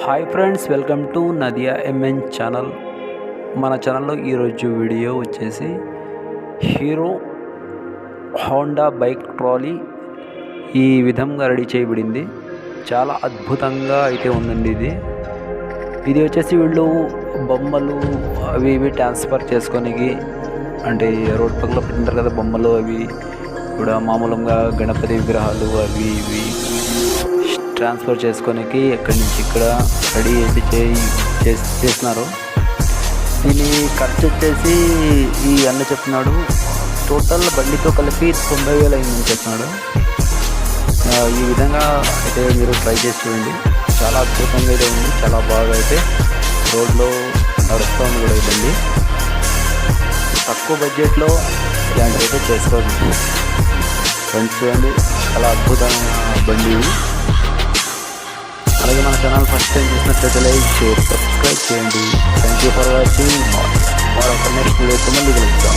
Hi friends, welcome to Nadia M N channel. మన ఛానల్లో ఈరోజు వీడియో వచ్చేసి హీరో హోండా బైక్ ట్రాలీ ఈ విధంగా రెడీ చేయబడింది. చాలా అద్భుతంగా అయితే ఉందండి. ఇది వచ్చేసి వీళ్ళు బొమ్మలు అవి ఇవి ట్రాన్స్ఫర్ చేసుకోనికి, అంటే రోడ్ పక్కన పెట్టింటారు కదా బొమ్మలు, అవి కూడా మామూలుగా గణపతి విగ్రహాలు అవి ఇవి ట్రాన్స్ఫర్ చేసుకోనికి ఎక్కడి నుంచి ఇక్కడ రెడీ అయితే చేస్తున్నారు. దీని ఖర్చు వచ్చేసి ఈ అన్న చెప్తున్నాడు, టోటల్ బండితో కలిపి 90,000 అయిందని చెప్తున్నాడు. ఈ విధంగా అయితే మీరు ట్రై చేసి చూడండి. చాలా అద్భుతంగా అయితే ఉంది, చాలా బాగా అయితే రోడ్లో నడుస్తూ ఉంది కూడా బండి. తక్కువ బడ్జెట్లో ఇలాంటివి అయితే చేసుకోవచ్చు ఫ్రెండ్స్. చూడండి, చాలా అద్భుతమైన బండి. అలాగే మన ఛానల్ ఫస్ట్ టైం చూసినట్లయితే లైక్, షేర్, సబ్స్క్రైబ్ చేయండి. Thank you for watching. మరొక నెక్స్ట్ వీడియోతో మళ్ళీ కలుద్దాం.